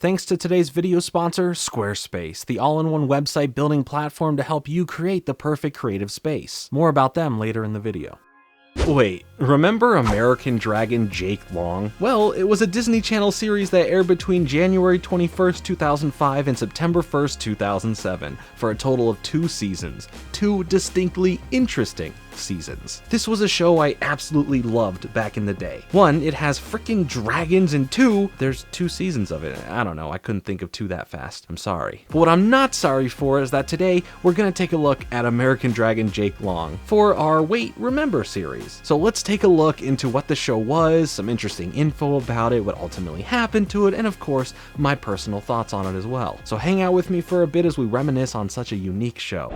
Thanks to today's video sponsor, Squarespace, the all-in-one website building platform to help you create the perfect creative space. More about them later in the video. Wait, remember American Dragon Jake Long? Well, it was a Disney Channel series that aired between January 21st, 2005 and September 1st, 2007, for a total of 2 seasons. 2 distinctly interesting seasons. This was a show I absolutely loved back in the day. 1, it has freaking dragons, and 2, there's 2 seasons of it. I don't know, I couldn't think of 2 that fast. I'm sorry. But what I'm not sorry for is that today we're gonna take a look at American Dragon Jake Long for our Wait, Remember series. So let's take a look into what the show was, some interesting info about it, what ultimately happened to it, and of course, my personal thoughts on it as well. So hang out with me for a bit as we reminisce on such a unique show.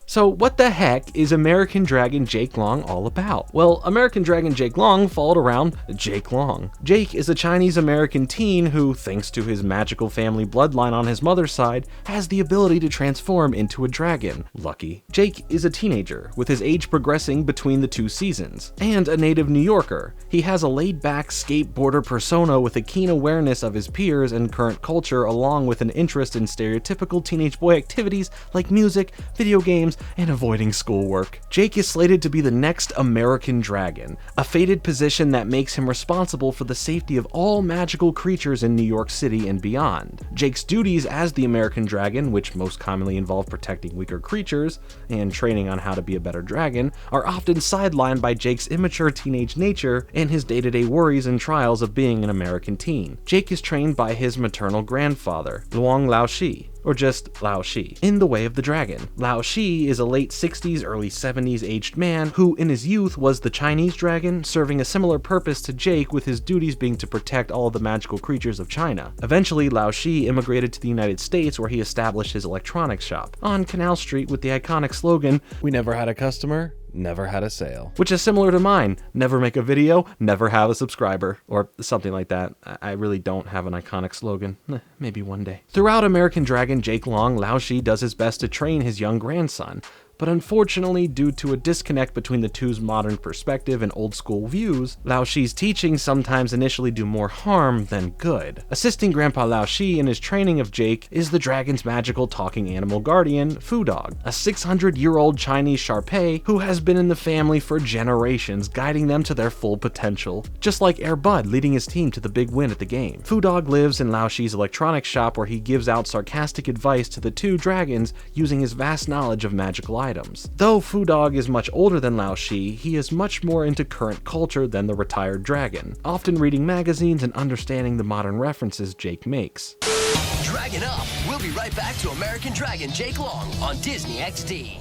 So what the heck is American Dragon Jake Long all about? Well, American Dragon Jake Long followed around Jake Long. Jake is a Chinese-American teen who, thanks to his magical family bloodline on his mother's side, has the ability to transform into a dragon. Lucky. Jake is a teenager, with his age progressing between the 2 seasons, and a native New Yorker. He has a laid-back skateboarder persona with a keen awareness of his peers and current culture, along with an interest in stereotypical teenage boy activities like music, video games, and avoiding schoolwork. Jake is slated to be the next American Dragon, a fated position that makes him responsible for the safety of all magical creatures in New York City and beyond. Jake's duties as the American Dragon, which most commonly involve protecting weaker creatures and training on how to be a better dragon, are often sidelined by Jake's immature teenage nature and his day-to-day worries and trials of being an American teen. Jake is trained by his maternal grandfather, Luang Laoshi, or just Lao Shi, in The Way of the Dragon. Lao Shi is a late 60s, early 70s aged man who in his youth was the Chinese dragon, serving a similar purpose to Jake, with his duties being to protect all of the magical creatures of China. Eventually, Lao Shi immigrated to the United States, where he established his electronics shop on Canal Street with the iconic slogan, "We never had a customer, never had a sale," which is similar to mine. Never make a video, never have a subscriber, or something like that. I really don't have an iconic slogan. Maybe one day. Throughout American Dragon Jake Long, Lao Shi does his best to train his young grandson. But unfortunately, due to a disconnect between the two's modern perspective and old school views, Lao Shi's teachings sometimes initially do more harm than good. Assisting Grandpa Lao Shi in his training of Jake is the dragon's magical talking animal guardian, Fu Dog, a 600-year-old Chinese Shar-Pei who has been in the family for generations, guiding them to their full potential, just like Air Bud leading his team to the big win at the game. Fu Dog lives in Lao Shi's electronics shop, where he gives out sarcastic advice to the 2 dragons using his vast knowledge of magical items. Though Fu Dog is much older than Lao Shi, he is much more into current culture than the retired dragon, often reading magazines and understanding the modern references Jake makes. Dragon Up! We'll be right back to American Dragon Jake Long on Disney XD.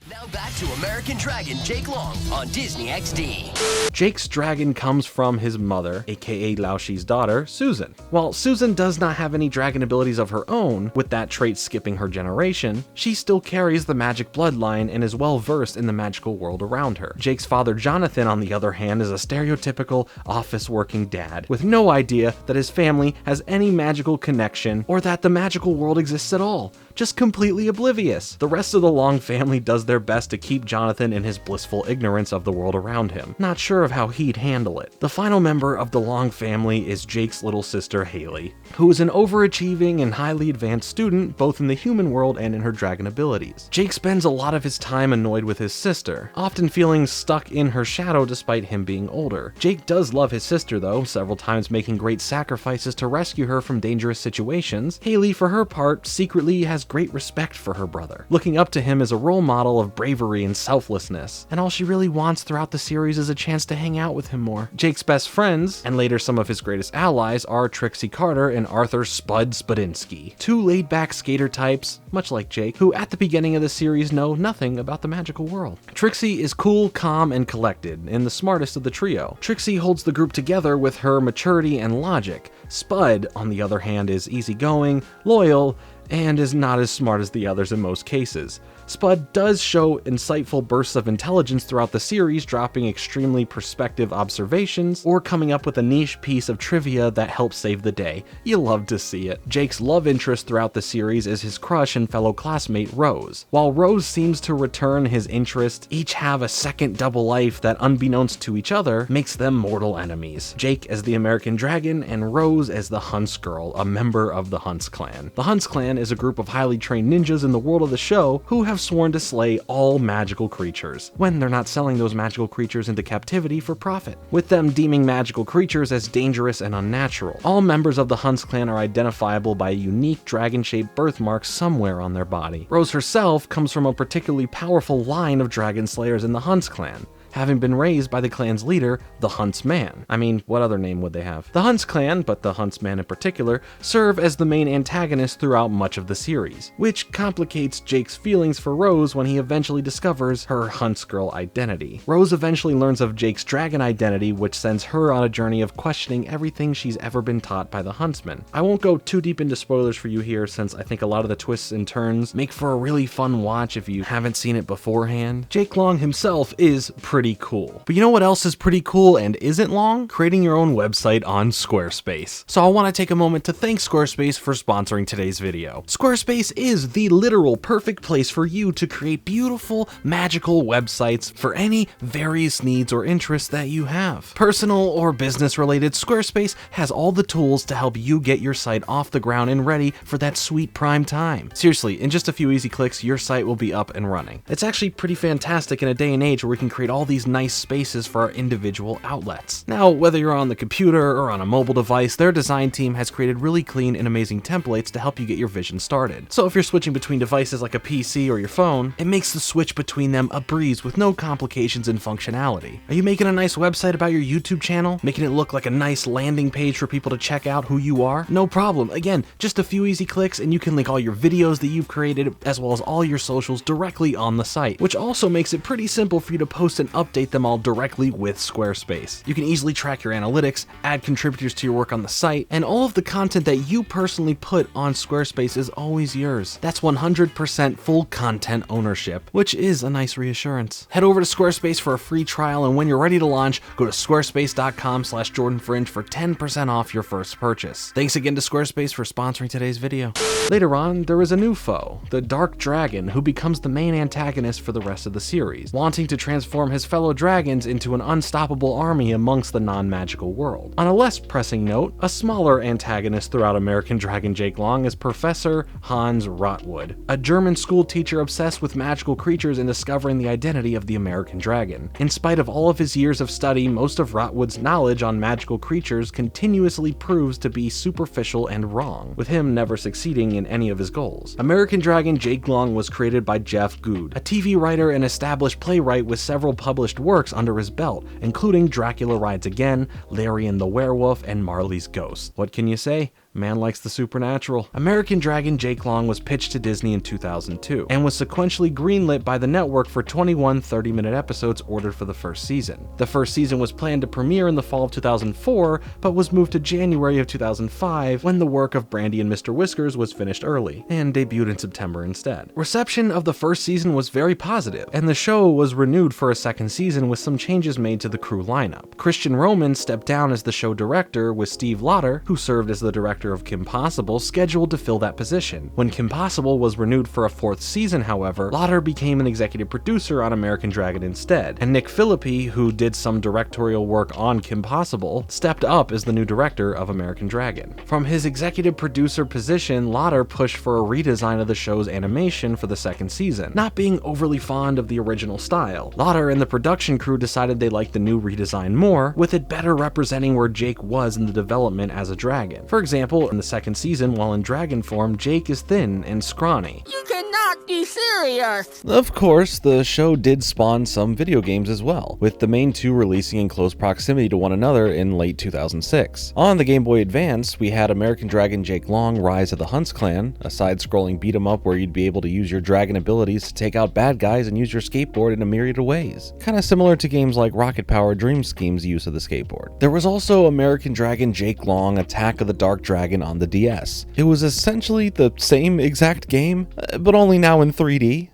Now back to American Dragon Jake Long on Disney XD. Jake's dragon comes from his mother, aka Lao Shi's daughter, Susan. While Susan does not have any dragon abilities of her own, with that trait skipping her generation, she still carries the magic bloodline and is well versed in the magical world around her. Jake's father, Jonathan, on the other hand, is a stereotypical office-working dad with no idea that his family has any magical connection or that the magical world exists at all, just completely oblivious. The rest of the Long family does their best to keep Jonathan in his blissful ignorance of the world around him, not sure of how he'd handle it. The final member of the Long family is Jake's little sister, Haley, who is an overachieving and highly advanced student both in the human world and in her dragon abilities. Jake spends a lot of his time annoyed with his sister, often feeling stuck in her shadow despite him being older. Jake does love his sister though, several times making great sacrifices to rescue her from dangerous situations. Haley, for her part, secretly has great respect for her brother, looking up to him as a role model of bravery and selflessness, and all she really wants throughout the series is a chance to hang out with him more. Jake's best friends, and later some of his greatest allies, are Trixie Carter and Arthur Spud Spudinsky, 2 laid-back skater types, much like Jake, who at the beginning of the series know nothing about the magical world. Trixie is cool, calm, and collected, and the smartest of the trio. Trixie holds the group together with her maturity and logic. Spud, on the other hand, is easygoing, loyal, and is not as smart as the others in most cases. Spud does show insightful bursts of intelligence throughout the series, dropping extremely perspective observations or coming up with a niche piece of trivia that helps save the day. You love to see it. Jake's love interest throughout the series is his crush and fellow classmate Rose. While Rose seems to return his interest, each have a second double life that, unbeknownst to each other, makes them mortal enemies. Jake as the American Dragon and Rose as the Hunts Girl, a member of the Hunts Clan. The Hunts Clan is a group of highly trained ninjas in the world of the show who have sworn to slay all magical creatures, when they're not selling those magical creatures into captivity for profit, with them deeming magical creatures as dangerous and unnatural. All members of the Hunts Clan are identifiable by a unique dragon-shaped birthmark somewhere on their body. Rose herself comes from a particularly powerful line of dragon slayers in the Hunts Clan, having been raised by the clan's leader, the Huntsman. I mean, what other name would they have? The Hunts Clan, but the Huntsman in particular, serve as the main antagonists throughout much of the series, which complicates Jake's feelings for Rose when he eventually discovers her Hunts Girl identity. Rose eventually learns of Jake's dragon identity, which sends her on a journey of questioning everything she's ever been taught by the Huntsman. I won't go too deep into spoilers for you here, since I think a lot of the twists and turns make for a really fun watch if you haven't seen it beforehand. Jake Long himself is pretty cool. But you know what else is pretty cool and isn't long? Creating your own website on Squarespace. So I want to take a moment to thank Squarespace for sponsoring today's video. Squarespace is the literal perfect place for you to create beautiful, magical websites for any various needs or interests that you have. Personal or business related, Squarespace has all the tools to help you get your site off the ground and ready for that sweet prime time. Seriously, in just a few easy clicks, your site will be up and running. It's actually pretty fantastic in a day and age where we can create all these nice spaces for our individual outlets. Now, whether you're on the computer or on a mobile device, their design team has created really clean and amazing templates to help you get your vision started. So if you're switching between devices like a PC or your phone, it makes the switch between them a breeze with no complications in functionality. Are you making a nice website about your YouTube channel? Making it look like a nice landing page for people to check out who you are? No problem. Again, just a few easy clicks and you can link all your videos that you've created as well as all your socials directly on the site, which also makes it pretty simple for you to post and update them all directly with Squarespace. You can easily track your analytics, add contributors to your work on the site, and all of the content that you personally put on Squarespace is always yours. That's 100% full content ownership, which is a nice reassurance. Head over to Squarespace for a free trial, and when you're ready to launch, go to squarespace.com/JordanFringe for 10% off your first purchase. Thanks again to Squarespace for sponsoring today's video. Later on, there is a new foe, the Dark Dragon, who becomes the main antagonist for the rest of the series, wanting to transform his fellow dragons into an unstoppable army amongst the non-magical world. On a less pressing note, a smaller antagonist throughout American Dragon Jake Long is Professor Hans Rotwood, a German school teacher obsessed with magical creatures and discovering the identity of the American dragon. In spite of all of his years of study, most of Rotwood's knowledge on magical creatures continuously proves to be superficial and wrong, with him never succeeding in any of his goals. American Dragon Jake Long was created by Jeff Good, a TV writer and established playwright with several published works under his belt, including Dracula Rides Again, Larry and the Werewolf, and Marley's Ghost. What can you say? Man likes the supernatural. American Dragon Jake Long was pitched to Disney in 2002 and was sequentially greenlit by the network for 21 30-minute episodes ordered for the first season. The first season was planned to premiere in the fall of 2004, but was moved to January of 2005 when the work of Brandy and Mr. Whiskers was finished early and debuted in September instead. Reception of the first season was very positive, and the show was renewed for a second season with some changes made to the crew lineup. Christian Roman stepped down as the show director, with Steve Lauder, who served as the director of Kim Possible, scheduled to fill that position. When Kim Possible was renewed for a fourth season, however, Lauder became an executive producer on American Dragon instead, and Nick Philippi, who did some directorial work on Kim Possible, stepped up as the new director of American Dragon. From his executive producer position, Lauder pushed for a redesign of the show's animation for the second season, not being overly fond of the original style. Lauder and the production crew decided they liked the new redesign more, with it better representing where Jake was in the development as a dragon. For example, in the second season, while in dragon form, Jake is thin and scrawny. You cannot be serious! Of course, the show did spawn some video games as well, with the main two releasing in close proximity to one another in late 2006. On the Game Boy Advance, we had American Dragon Jake Long Rise of the Hunts Clan, a side-scrolling beat-em-up where you'd be able to use your dragon abilities to take out bad guys and use your skateboard in a myriad of ways. Kinda similar to games like Rocket Power Dream Scheme's use of the skateboard. There was also American Dragon Jake Long Attack of the Dark Dragon on the DS. It was essentially the same exact game, but only now in 3D.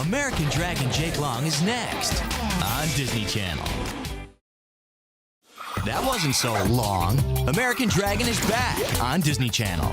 American Dragon Jake Long is next on Disney Channel. That wasn't so long. American Dragon is back on Disney Channel.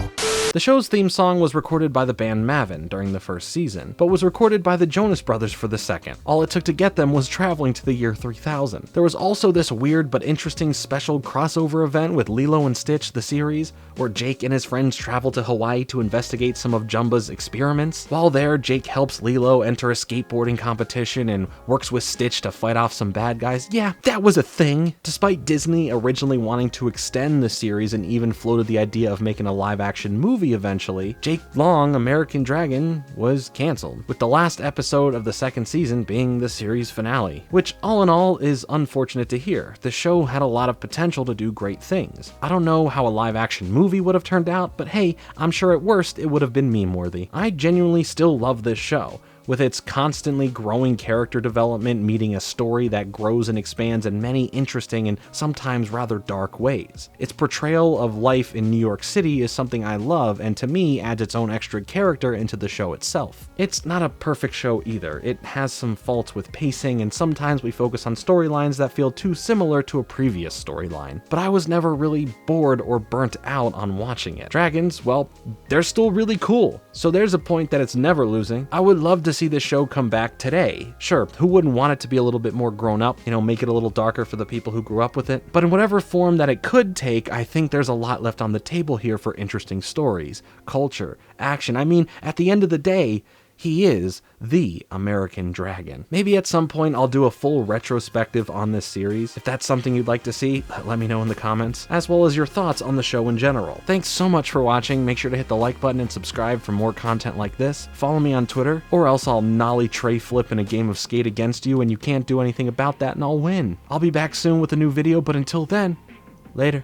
The show's theme song was recorded by the band Meehan during the first season, but was recorded by the Jonas Brothers for the second. All it took to get them was traveling to the year 3000. There was also this weird but interesting special crossover event with Lilo and Stitch, the series, where Jake and his friends travel to Hawaii to investigate some of Jumba's experiments. While there, Jake helps Lilo enter a skateboarding competition and works with Stitch to fight off some bad guys. Yeah, that was a thing. Despite Disney originally wanting to extend the series and even floated the idea of making a live-action movie eventually, Jake Long, American Dragon was canceled, with the last episode of the second season being the series finale, which all in all is unfortunate to hear. The show had a lot of potential to do great things. I don't know how a live-action movie would have turned out, but hey, I'm sure at worst it would have been meme-worthy. I genuinely still love this show, with its constantly growing character development meeting a story that grows and expands in many interesting and sometimes rather dark ways. Its portrayal of life in New York City is something I love, and to me adds its own extra character into the show itself. It's not a perfect show either. It has some faults with pacing, and sometimes we focus on storylines that feel too similar to a previous storyline. But I was never really bored or burnt out on watching it. Dragons, well, they're still really cool, so there's a point that it's never losing. I would love to see this show come back today. Sure, who wouldn't want it to be a little bit more grown up, make it a little darker for the people who grew up with it? But in whatever form that it could take, I think there's a lot left on the table here for interesting stories, culture, action. I mean, at the end of the day, he is the American Dragon. Maybe at some point I'll do a full retrospective on this series. If that's something you'd like to see, let me know in the comments, as well as your thoughts on the show in general. Thanks so much for watching. Make sure to hit the like button and subscribe for more content like this. Follow me on Twitter, or else I'll nollie tray flip in a game of Skate against you and you can't do anything about that and I'll win. I'll be back soon with a new video, but until then, later.